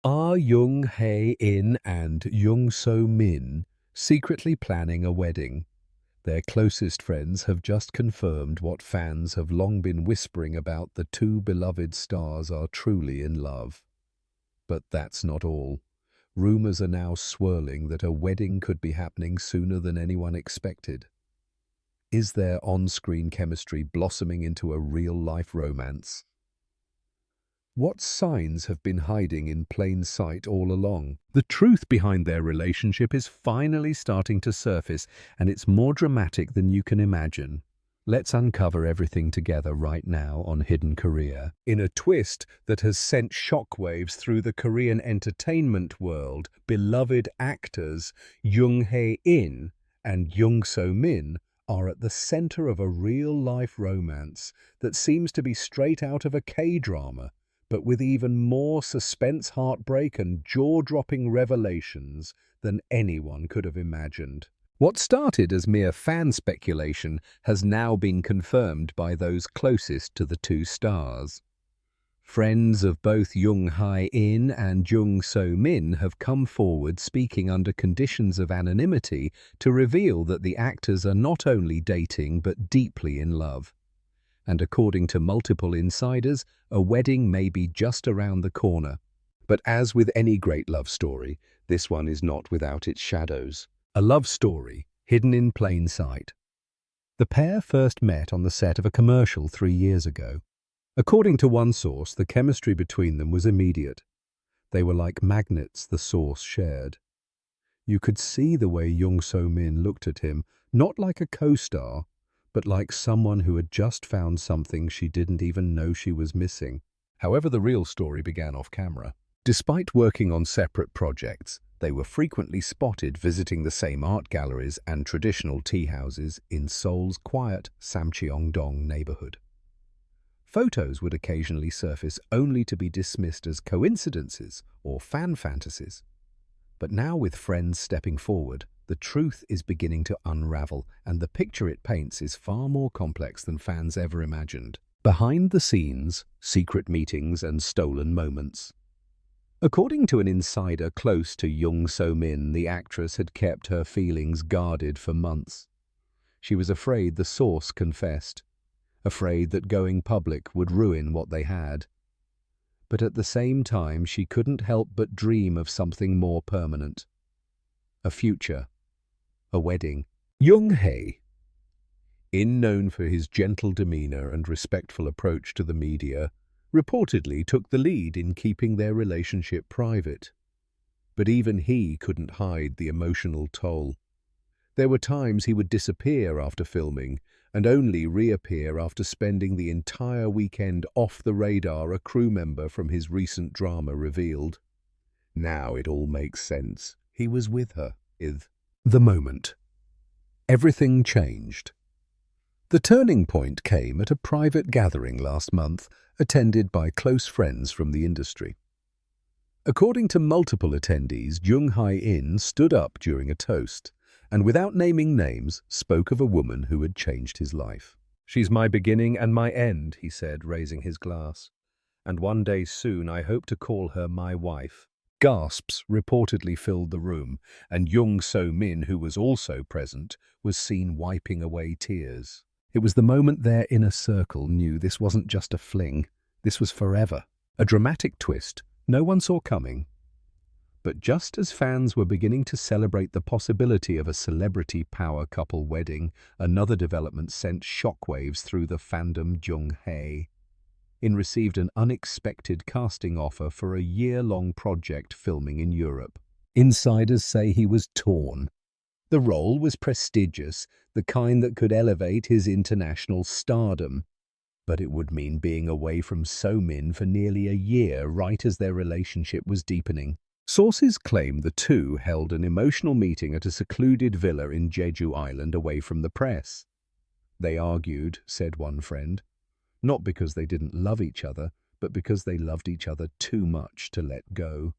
Are Jung Hae-in and Jung So-min secretly planning a wedding? Their closest friends have just confirmed what fans have long been whispering about: the two beloved stars are truly in love. But that's not all. Rumors are now swirling that a wedding could be happening sooner than anyone expected. Is their on-screen chemistry blossoming into a real-life romance? What signs have been hiding in plain sight all along? The truth behind their relationship is finally starting to surface, and it's more dramatic than you can imagine. Let's uncover everything together right now on Hidden Korea, in a twist that has sent shockwaves through the Korean entertainment world. Beloved actors Jung Hae-in and Jung So-min are at the center of a real-life romance that seems to be straight out of a K-drama, but with even more suspense, heartbreak, and jaw-dropping revelations than anyone could have imagined. What started as mere fan speculation has now been confirmed by those closest to the two stars. Friends of both Jung Hae-in and Jung So-min have come forward, speaking under conditions of anonymity, to reveal that the actors are not only dating but deeply in love. And according to multiple insiders, a wedding may be just around the corner. But as with any great love story, this one is not without its shadows. A love story hidden in plain sight. The pair first met on the set of a commercial 3 years ago. According to one source, the chemistry between them was immediate. They were like magnets, the source shared. You could see the way Jung So-min looked at him, not like a co-star, but like someone who had just found something she didn't even know she was missing. However, the real story began off camera. Despite working on separate projects, they were frequently spotted visiting the same art galleries and traditional tea houses in Seoul's quiet Samcheong-dong neighborhood. Photos would occasionally surface, only to be dismissed as coincidences or fan fantasies. But now, with friends stepping forward, the truth is beginning to unravel, and the picture it paints is far more complex than fans ever imagined. Behind the scenes, secret meetings and stolen moments. According to an insider close to Jung So-min, the actress had kept her feelings guarded for months. She was afraid the source confessed, afraid that going public would ruin what they had. But at the same time, she couldn't help but dream of something more permanent. A future. A wedding. Jung Hae-in, known for his gentle demeanor and respectful approach to the media, reportedly took the lead in keeping their relationship private. But even he couldn't hide the emotional toll. There were times he would disappear after filming and only reappear after spending the entire weekend off the radar, a crew member from his recent drama revealed. Now it all makes sense. He was with her. The moment. Everything changed. The turning point came at a private gathering last month, attended by close friends from the industry. According to multiple attendees, Jung Hae-in stood up during a toast, and without naming names, spoke of a woman who had changed his life. "She's my beginning and my end," he said, raising his glass. "And one day soon I hope to call her my wife." Gasps reportedly filled the room, and Jung So-min, who was also present, was seen wiping away tears. It was the moment their inner circle knew this wasn't just a fling, this was forever. A dramatic twist no one saw coming. But just as fans were beginning to celebrate the possibility of a celebrity power couple wedding, another development sent shockwaves through the fandom. Jung Hae-in received an unexpected casting offer for a year-long project filming in Europe. Insiders say he was torn. The role was prestigious, the kind that could elevate his international stardom. But it would mean being away from So-min for nearly a year, right as their relationship was deepening. Sources claim the two held an emotional meeting at a secluded villa in Jeju Island, away from the press. They argued, said one friend, not because they didn't love each other, but because they loved each other too much to let go.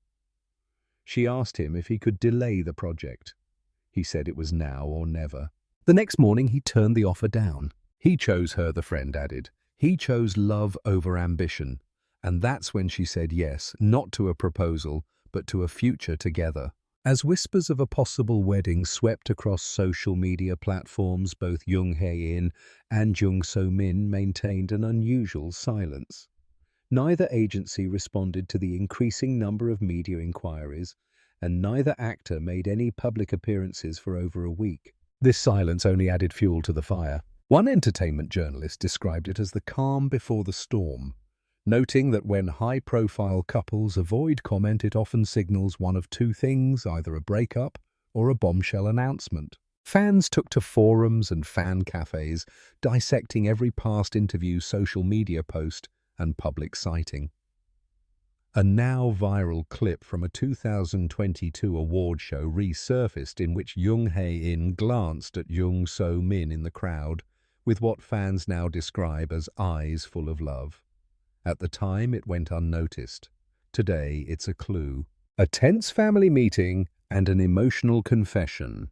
She asked him if he could delay the project. He said it was now or never. The next morning he turned the offer down. He chose her, the friend added. He chose love over ambition. And that's when she said yes, not to a proposal, but to a future together. As whispers of a possible wedding swept across social media platforms, both Jung Hae-in and Jung So-min maintained an unusual silence. Neither agency responded to the increasing number of media inquiries, and neither actor made any public appearances for over a week. This silence only added fuel to the fire. One entertainment journalist described it as the calm before the storm, noting that when high-profile couples avoid comment, it often signals one of two things, either a breakup or a bombshell announcement. Fans took to forums and fan cafes, dissecting every past interview, social media post, and public sighting. A now viral clip from a 2022 award show resurfaced in which Jung Hae-in glanced at Jung So-min in the crowd, with what fans now describe as eyes full of love. At the time, it went unnoticed. Today, it's a clue. A tense family meeting and an emotional confession.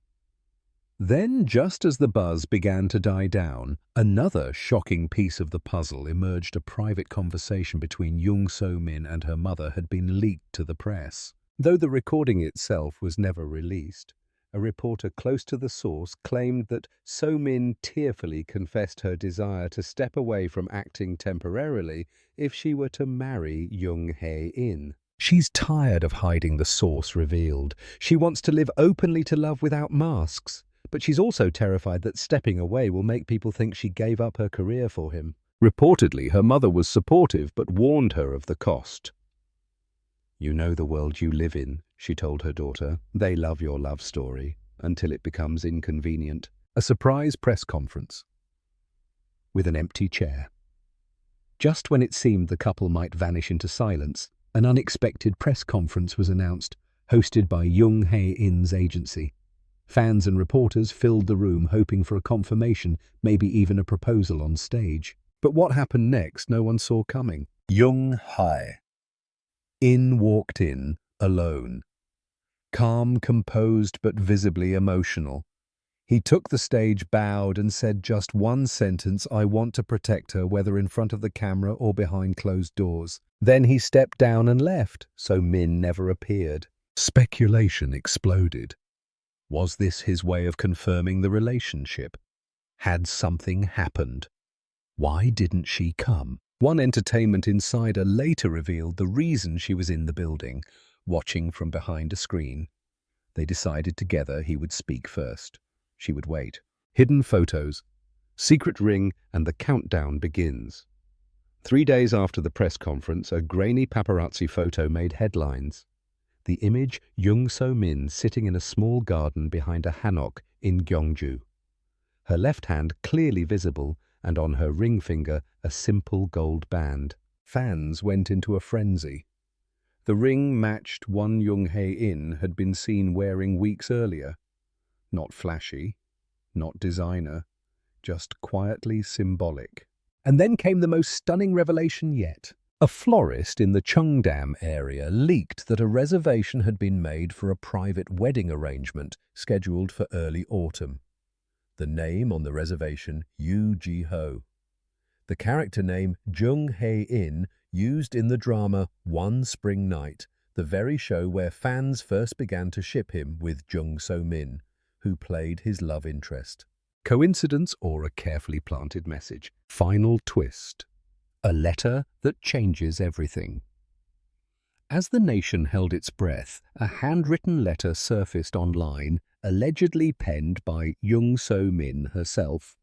Then, just as the buzz began to die down, another shocking piece of the puzzle emerged. A private conversation between Jung So-min and her mother had been leaked to the press. Though the recording itself was never released, a reporter close to the source claimed that So-min tearfully confessed her desire to step away from acting temporarily if she were to marry Jung Hae-in. She's tired of hiding, the source revealed. She wants to live openly to love without masks. But she's also terrified that stepping away will make people think she gave up her career for him. Reportedly, her mother was supportive but warned her of the cost. "You know the world you live in," she told her daughter. "They love your love story until it becomes inconvenient." A surprise press conference with an empty chair. Just when it seemed the couple might vanish into silence, an unexpected press conference was announced, hosted by Jung Hae-in's agency. Fans and reporters filled the room, hoping for a confirmation, maybe even a proposal on stage. But what happened next, no one saw coming. Jung Hae-in walked in, alone. Calm, composed, but visibly emotional. He took the stage, bowed, and said just one sentence: "I want to protect her, whether in front of the camera or behind closed doors." Then he stepped down and left, so Min never appeared. Speculation exploded. Was this his way of confirming the relationship? Had something happened? Why didn't she come? One entertainment insider later revealed the reason she was in the building, watching from behind a screen. They decided together he would speak first. She would wait. Hidden photos, secret ring, and the countdown begins. 3 days after the press conference, a grainy paparazzi photo made headlines. The image, Jung So-min sitting in a small garden behind a hanok in Gyeongju. Her left hand clearly visible, and on her ring finger a simple gold band. Fans went into a frenzy. The ring matched one Jung Hae-in had been seen wearing weeks earlier. Not flashy, not designer, just quietly symbolic. And then came the most stunning revelation yet. A florist in the Cheongdam area leaked that a reservation had been made for a private wedding arrangement scheduled for early autumn. The name on the reservation, Yoo Ji-ho. The character name Jung Hae-in used in the drama One Spring Night, the very show where fans first began to ship him with Jung So-min, who played his love interest. Coincidence or a carefully planted message? Final twist. A letter that changes everything. As the nation held its breath, a handwritten letter surfaced online, allegedly penned by Jung So-min herself.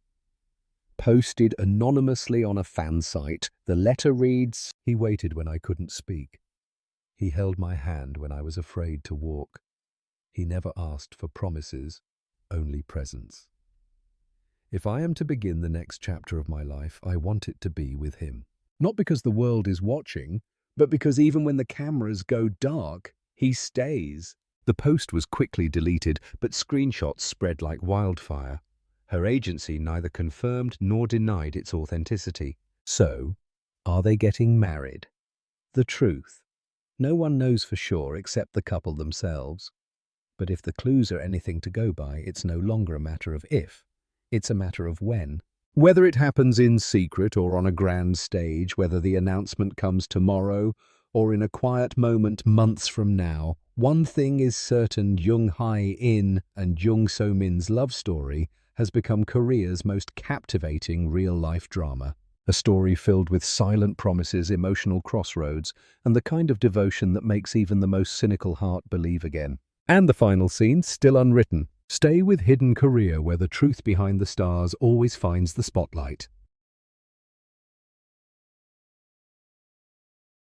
Posted anonymously on a fan site, the letter reads, "He waited when I couldn't speak. He held my hand when I was afraid to walk. He never asked for promises, only presence. If I am to begin the next chapter of my life, I want it to be with him. Not because the world is watching, but because even when the cameras go dark, he stays." The post was quickly deleted, but screenshots spread like wildfire. Her agency neither confirmed nor denied its authenticity. So, are they getting married? The truth. No one knows for sure except the couple themselves. But if the clues are anything to go by, it's no longer a matter of if, it's a matter of when. Whether it happens in secret or on a grand stage, whether the announcement comes tomorrow or in a quiet moment months from now, one thing is certain: Jung Hae-in and Jung So-min's love story has become Korea's most captivating real-life drama. A story filled with silent promises, emotional crossroads, and the kind of devotion that makes even the most cynical heart believe again. And the final scene, still unwritten. Stay with Hidden Korea, where the truth behind the stars always finds the spotlight.